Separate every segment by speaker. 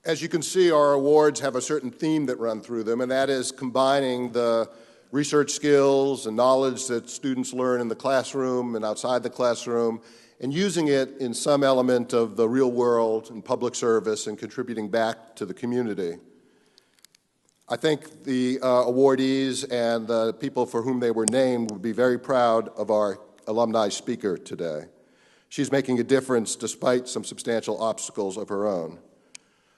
Speaker 1: As you can see, our awards have a certain theme that run through them, and that is combining the research skills and knowledge that students learn in the classroom and outside the classroom, and using it in some element of the real world and public service and contributing back to the community. I think the awardees and the people for whom they were named would be very proud of our alumni speaker today. She's making a difference despite some substantial obstacles of her own.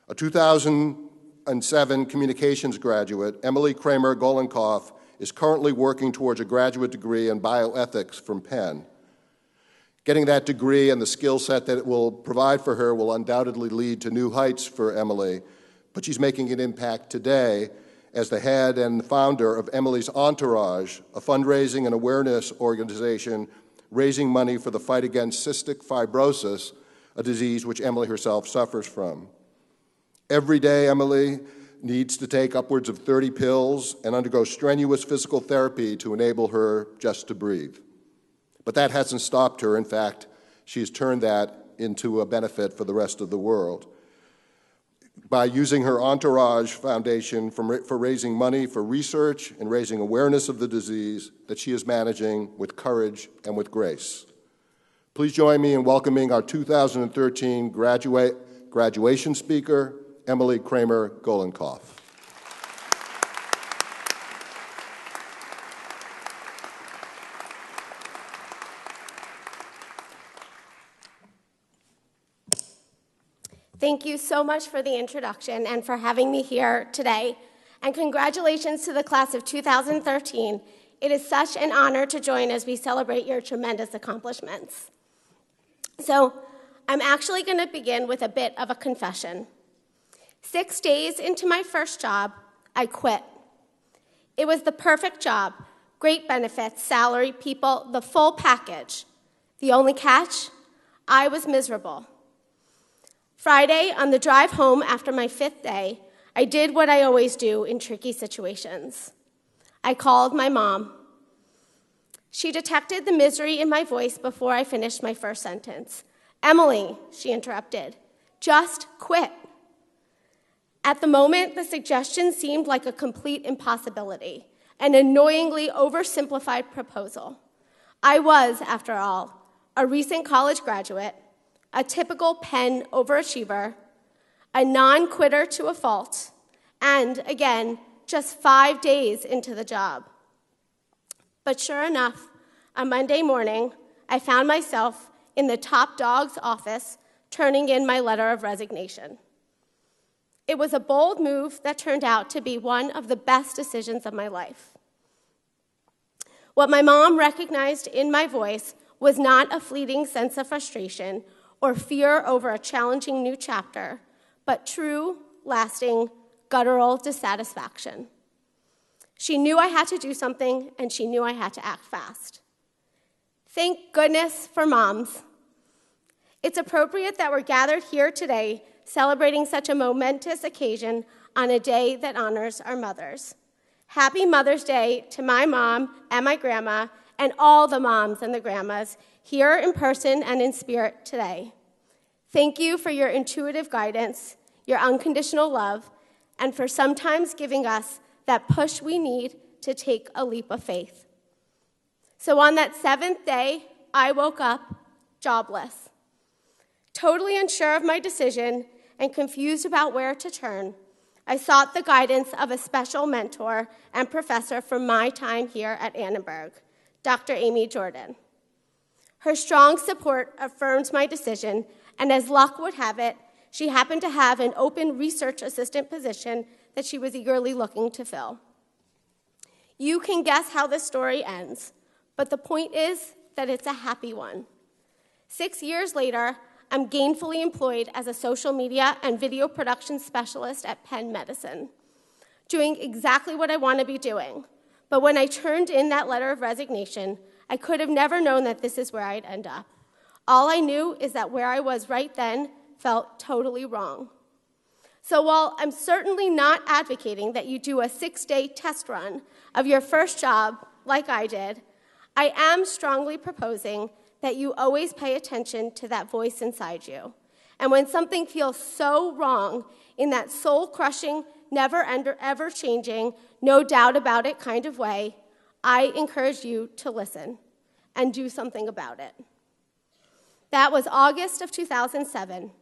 Speaker 1: A 2007 communications graduate, Emily Kramer-Golinkoff, is currently working towards a graduate degree in bioethics from Penn. Getting that degree and the skill set that it will provide for her will undoubtedly lead to new heights for Emily, but she's making an impact today as the head and founder of Emily's Entourage, a fundraising and awareness organization raising money for the fight against cystic fibrosis, a disease which Emily herself suffers from. Every day, Emily needs to take upwards of 30 pills and undergo strenuous physical therapy to enable her just to breathe. But that hasn't stopped her. In fact, she's turned that into a benefit for the rest of the world by using her Entourage Foundation for raising money for research and raising awareness of the disease that she is managing with courage and with grace. Please join me in welcoming our 2013 graduation speaker, Emily Kramer-Golinkoff.
Speaker 2: Thank you so much for the introduction and for having me here today. And congratulations to the class of 2013. It is such an honor to join as we celebrate your tremendous accomplishments. So I'm actually going to begin with a bit of a confession. 6 days into my first job, I quit. It was the perfect job, great benefits, salary, people, the full package. The only catch? I was miserable. Friday, on the drive home after my 5th day, I did what I always do in tricky situations. I called my mom. She detected the misery in my voice before I finished my first sentence. "Emily," she interrupted, "just quit." At the moment, the suggestion seemed like a complete impossibility, an annoyingly oversimplified proposal. I was, after all, a recent college graduate, a typical Penn overachiever, a non-quitter to a fault, and, again, just 5 days into the job. But sure enough, on Monday morning, I found myself in the top dog's office turning in my letter of resignation. It was a bold move that turned out to be one of the best decisions of my life. What my mom recognized in my voice was not a fleeting sense of frustration or fear over a challenging new chapter, but true, lasting, guttural dissatisfaction. She knew I had to do something, and she knew I had to act fast. Thank goodness for moms. It's appropriate that we're gathered here today celebrating such a momentous occasion on a day that honors our mothers. Happy Mother's Day to my mom and my grandma and all the moms and the grandmas here in person and in spirit today. Thank you for your intuitive guidance, your unconditional love, and for sometimes giving us that push we need to take a leap of faith. So on that 7th day, I woke up jobless. Totally unsure of my decision and confused about where to turn, I sought the guidance of a special mentor and professor from my time here at Annenberg, Dr. Amy Jordan. Her strong support affirmed my decision, and as luck would have it, she happened to have an open research assistant position that she was eagerly looking to fill. You can guess how this story ends, but the point is that it's a happy one. 6 years later, I'm gainfully employed as a social media and video production specialist at Penn Medicine, doing exactly what I want to be doing. But when I turned in that letter of resignation, I could have never known that this is where I'd end up. All I knew is that where I was right then felt totally wrong. So while I'm certainly not advocating that you do a 6-day test run of your first job like I did, I am strongly proposing that you always pay attention to that voice inside you. And when something feels so wrong in that soul-crushing, ever changing, no doubt about it kind of way, I encourage you to listen and do something about it. That was August of 2007.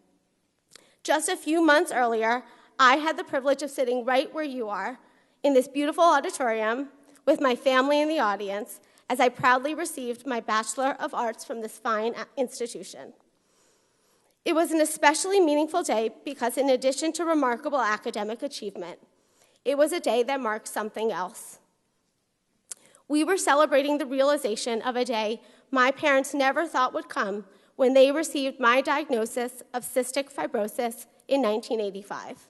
Speaker 2: Just a few months earlier, I had the privilege of sitting right where you are in this beautiful auditorium with my family in the audience as I proudly received my Bachelor of Arts from this fine institution. It was an especially meaningful day because in addition to remarkable academic achievement, it was a day that marked something else. We were celebrating the realization of a day my parents never thought would come when they received my diagnosis of cystic fibrosis in 1985.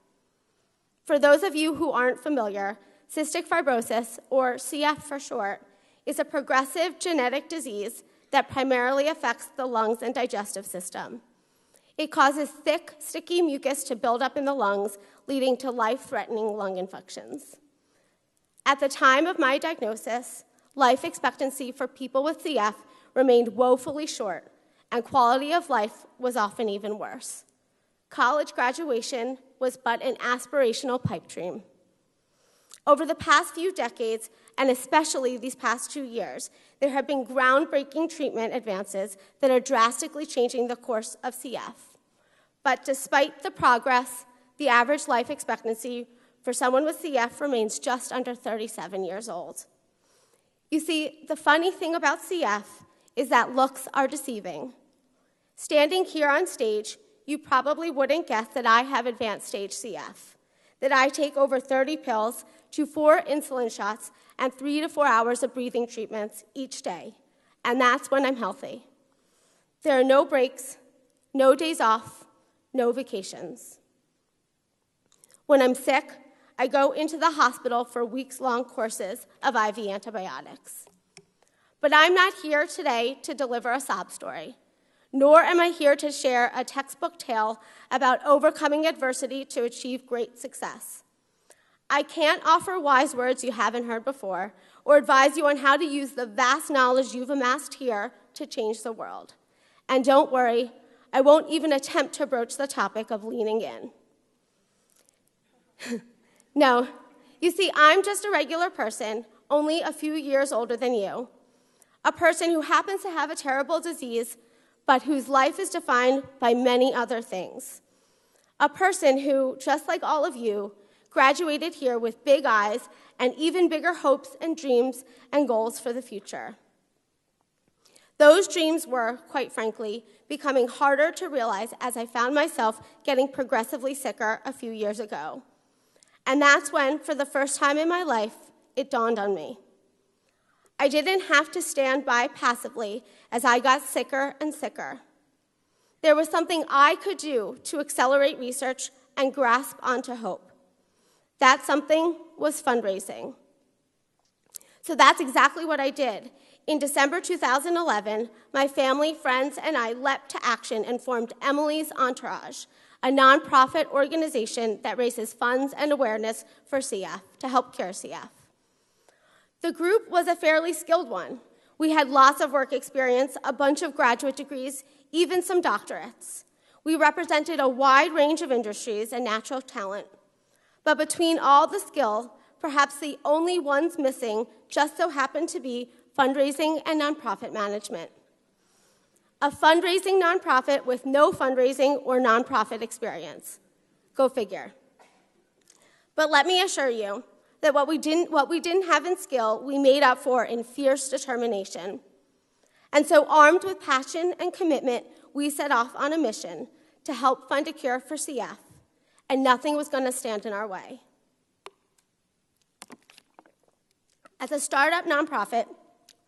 Speaker 2: For those of you who aren't familiar, cystic fibrosis, or CF for short, is a progressive genetic disease that primarily affects the lungs and digestive system. It causes thick, sticky mucus to build up in the lungs, leading to life-threatening lung infections. At the time of my diagnosis, life expectancy for people with CF remained woefully short, and quality of life was often even worse. College graduation was but an aspirational pipe dream. Over the past few decades, and especially these past 2 years, there have been groundbreaking treatment advances that are drastically changing the course of CF. But despite the progress, the average life expectancy for someone with CF remains just under 37 years old. You see, the funny thing about CF is that looks are deceiving. Standing here on stage, you probably wouldn't guess that I have advanced stage CF, that I take over 30 pills, 4 insulin shots, and 3 to 4 hours of breathing treatments each day, and that's when I'm healthy. There are no breaks, no days off, no vacations. When I'm sick, I go into the hospital for weeks-long courses of IV antibiotics. But I'm not here today to deliver a sob story, nor am I here to share a textbook tale about overcoming adversity to achieve great success. I can't offer wise words you haven't heard before or advise you on how to use the vast knowledge you've amassed here to change the world. And don't worry, I won't even attempt to broach the topic of leaning in. No, you see, I'm just a regular person, only a few years older than you, a person who happens to have a terrible disease, but whose life is defined by many other things. A person who, just like all of you, graduated here with big eyes and even bigger hopes and dreams and goals for the future. Those dreams were, quite frankly, becoming harder to realize as I found myself getting progressively sicker a few years ago. And that's when, for the first time in my life, it dawned on me. I didn't have to stand by passively as I got sicker and sicker. There was something I could do to accelerate research and grasp onto hope. That something was fundraising. So that's exactly what I did. In December 2011, my family, friends, and I leapt to action and formed Emily's Entourage, a nonprofit organization that raises funds and awareness for CF to help cure CF. The group was a fairly skilled one. We had lots of work experience, a bunch of graduate degrees, even some doctorates. We represented a wide range of industries and natural talent. But between all the skill, perhaps the only ones missing just so happened to be fundraising and nonprofit management. A fundraising nonprofit with no fundraising or nonprofit experience. Go figure. But let me assure you that what we didn't have in skill, we made up for in fierce determination. And so armed with passion and commitment, we set off on a mission to help find a cure for CF, and nothing was going to stand in our way. As a startup nonprofit,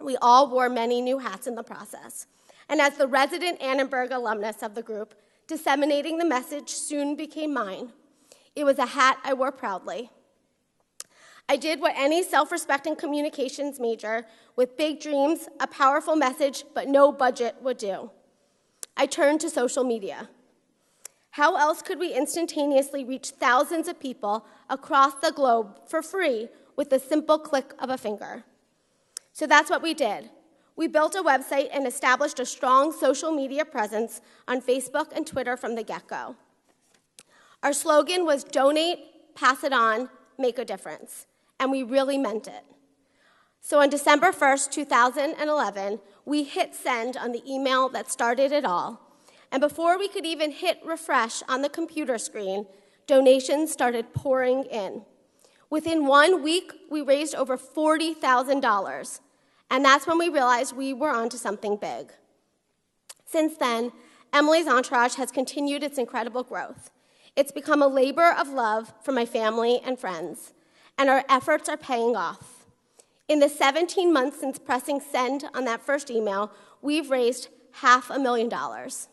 Speaker 2: we all wore many new hats in the process. And as the resident Annenberg alumnus of the group, disseminating the message soon became mine. It was a hat I wore proudly. I did what any self-respecting communications major with big dreams, a powerful message, but no budget would do. I turned to social media. How else could we instantaneously reach thousands of people across the globe for free with the simple click of a finger? So that's what we did. We built a website and established a strong social media presence on Facebook and Twitter from the get-go. Our slogan was donate, pass it on, make a difference, and we really meant it. So on December 1st, 2011, we hit send on the email that started it all, and before we could even hit refresh on the computer screen, donations started pouring in. Within 1 week, we raised over $40,000, and that's when we realized we were onto something big. Since then, Emily's Entourage has continued its incredible growth. It's become a labor of love for my family and friends, and our efforts are paying off. In the 17 months since pressing send on that first email, we've raised $500,000.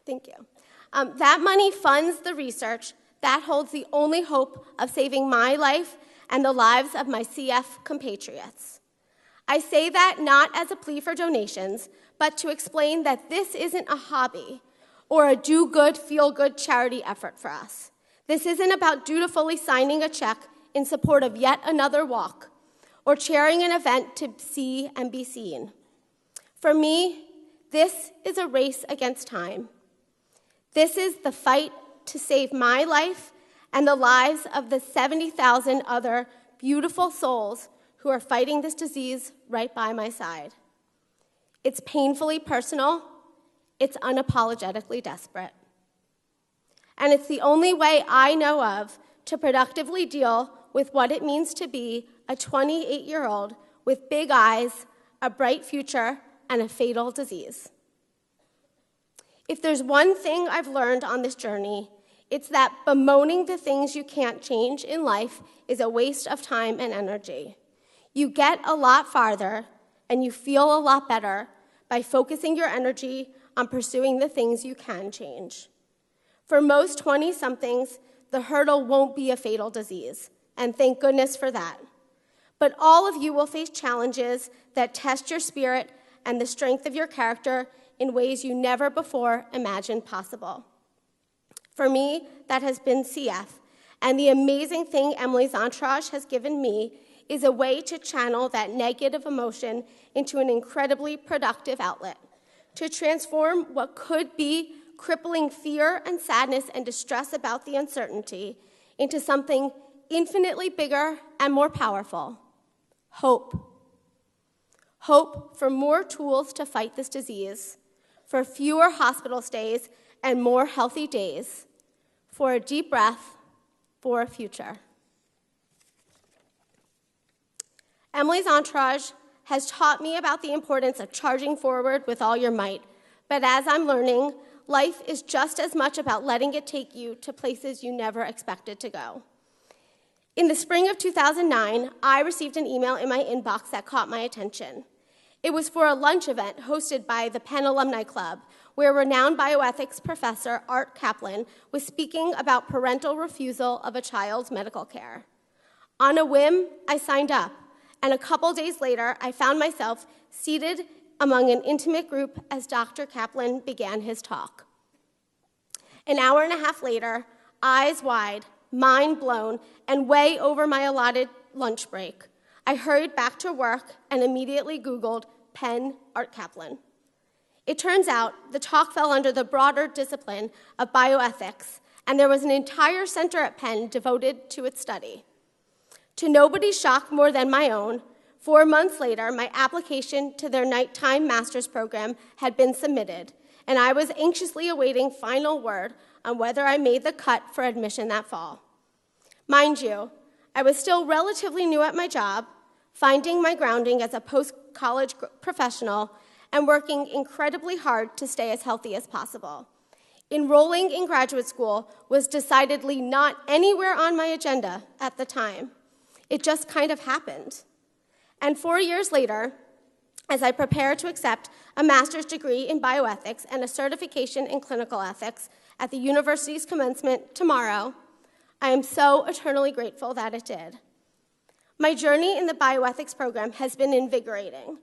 Speaker 2: Thank you. That money funds the research that holds the only hope of saving my life and the lives of my CF compatriots. I say that not as a plea for donations, but to explain that this isn't a hobby or a do-good, feel-good charity effort for us. This isn't about dutifully signing a check in support of yet another walk or chairing an event to see and be seen. For me, this is a race against time. This is the fight to save my life and the lives of the 70,000 other beautiful souls who are fighting this disease right by my side. It's painfully personal, it's unapologetically desperate. And it's the only way I know of to productively deal with what it means to be a 28-year-old with big eyes, a bright future, and a fatal disease. If there's one thing I've learned on this journey, it's that bemoaning the things you can't change in life is a waste of time and energy. You get a lot farther and you feel a lot better by focusing your energy on pursuing the things you can change. For most 20-somethings, the hurdle won't be a fatal disease, and thank goodness for that. But all of you will face challenges that test your spirit and the strength of your character in ways you never before imagined possible. For me, that has been CF, and the amazing thing Emily's Entourage has given me is a way to channel that negative emotion into an incredibly productive outlet, to transform what could be crippling fear and sadness and distress about the uncertainty into something infinitely bigger and more powerful: hope. Hope for more tools to fight this disease, for fewer hospital stays and more healthy days, for a deep breath, for a future. Emily's Entourage has taught me about the importance of charging forward with all your might, but as I'm learning, life is just as much about letting it take you to places you never expected to go. In the spring of 2009, I received an email in my inbox that caught my attention. It was for a lunch event hosted by the Penn Alumni Club, where renowned bioethics professor Art Kaplan was speaking about parental refusal of a child's medical care. On a whim, I signed up, and a couple days later, I found myself seated among an intimate group as Dr. Kaplan began his talk. An hour and a half later, eyes wide, mind blown, and way over my allotted lunch break, I hurried back to work and immediately Googled Penn Art Kaplan. It turns out the talk fell under the broader discipline of bioethics, and there was an entire center at Penn devoted to its study. To nobody's shock more than my own, 4 months later, my application to their nighttime master's program had been submitted, and I was anxiously awaiting final word on whether I made the cut for admission that fall. Mind you, I was still relatively new at my job, finding my grounding as a post-college professional, and working incredibly hard to stay as healthy as possible. Enrolling in graduate school was decidedly not anywhere on my agenda at the time. It just kind of happened. And 4 years later, as I prepare to accept a master's degree in bioethics and a certification in clinical ethics at the university's commencement tomorrow, I am so eternally grateful that it did. My journey in the bioethics program has been invigorating,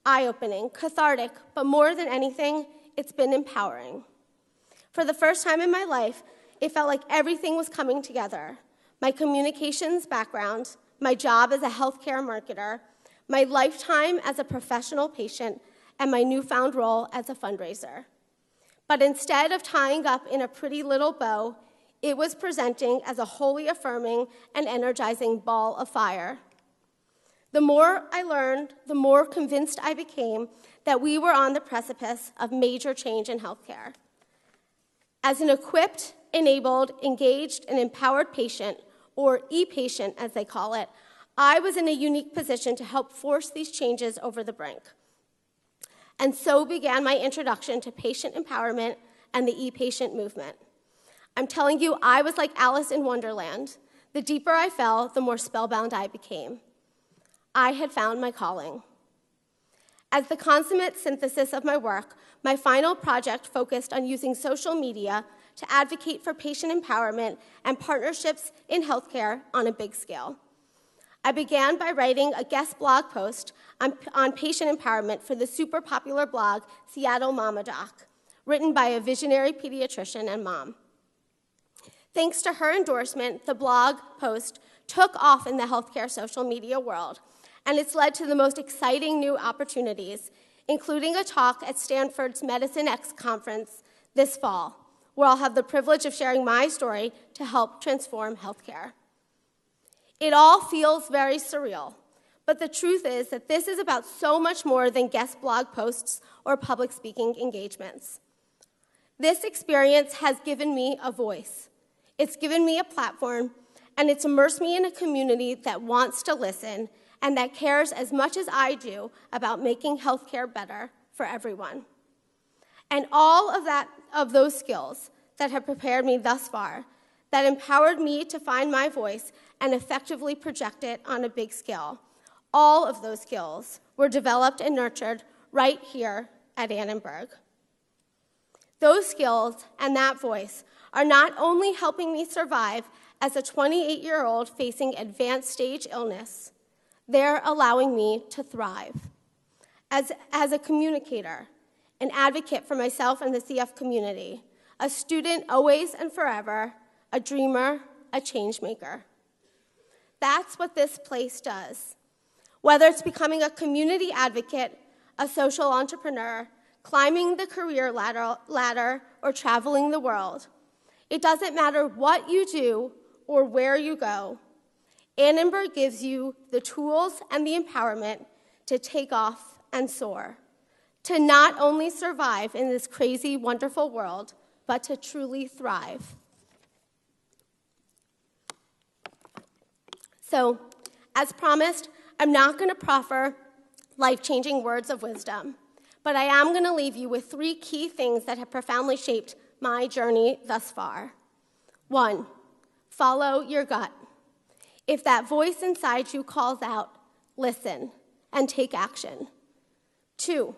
Speaker 2: eye-opening, cathartic, but more than anything, it's been empowering. For the first time in my life, it felt like everything was coming together. My communications background, my job as a healthcare marketer, my lifetime as a professional patient, and my newfound role as a fundraiser. But instead of tying up in a pretty little bow, it was presenting as a wholly affirming and energizing ball of fire. The more I learned, the more convinced I became that we were on the precipice of major change in healthcare. As an equipped, enabled, engaged, and empowered patient, or e-patient as they call it, I was in a unique position to help force these changes over the brink. And so began my introduction to patient empowerment and the e-patient movement. I'm telling you, I was like Alice in Wonderland. The deeper I fell, the more spellbound I became. I had found my calling. As the consummate synthesis of my work, my final project focused on using social media to advocate for patient empowerment and partnerships in healthcare on a big scale. I began by writing a guest blog post on patient empowerment for the super popular blog Seattle Mama Doc, written by a visionary pediatrician and mom. Thanks to her endorsement, the blog post took off in the healthcare social media world, and it's led to the most exciting new opportunities, including a talk at Stanford's Medicine X conference this fall, where I'll have the privilege of sharing my story to help transform healthcare. It all feels very surreal, but the truth is that this is about so much more than guest blog posts or public speaking engagements. This experience has given me a voice. It's given me a platform, and it's immersed me in a community that wants to listen and that cares as much as I do about making healthcare better for everyone. And all of those skills that have prepared me thus far, that empowered me to find my voice and effectively project it on a big scale, all of those skills were developed and nurtured right here at Annenberg. Those skills and that voice are not only helping me survive as a 28-year-old facing advanced stage illness, they're allowing me to thrive. As a communicator, an advocate for myself and the CF community, a student always and forever, a dreamer, a change maker. That's what this place does. Whether it's becoming a community advocate, a social entrepreneur, climbing the career ladder, or traveling the world, it doesn't matter what you do or where you go. Annenberg gives you the tools and the empowerment to take off and soar, to not only survive in this crazy, wonderful world, but to truly thrive. So, as promised, I'm not going to proffer life-changing words of wisdom, but I am going to leave you with 3 key things that have profoundly shaped my journey thus far. 1, follow your gut. If that voice inside you calls out, listen and take action. 2,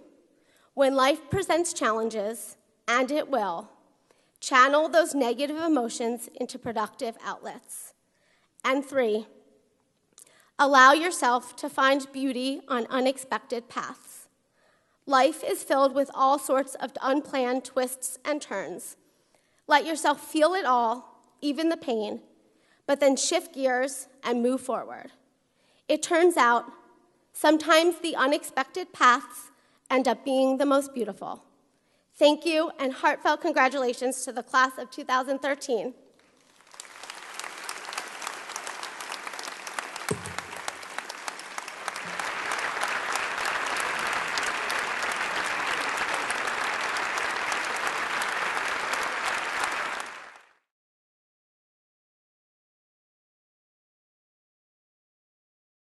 Speaker 2: when life presents challenges, and it will, channel those negative emotions into productive outlets. And 3, allow yourself to find beauty on unexpected paths. Life is filled with all sorts of unplanned twists and turns. Let yourself feel it all, even the pain, but then shift gears and move forward. It turns out, sometimes the unexpected paths end up being the most beautiful. Thank you, and heartfelt congratulations to the class of 2013.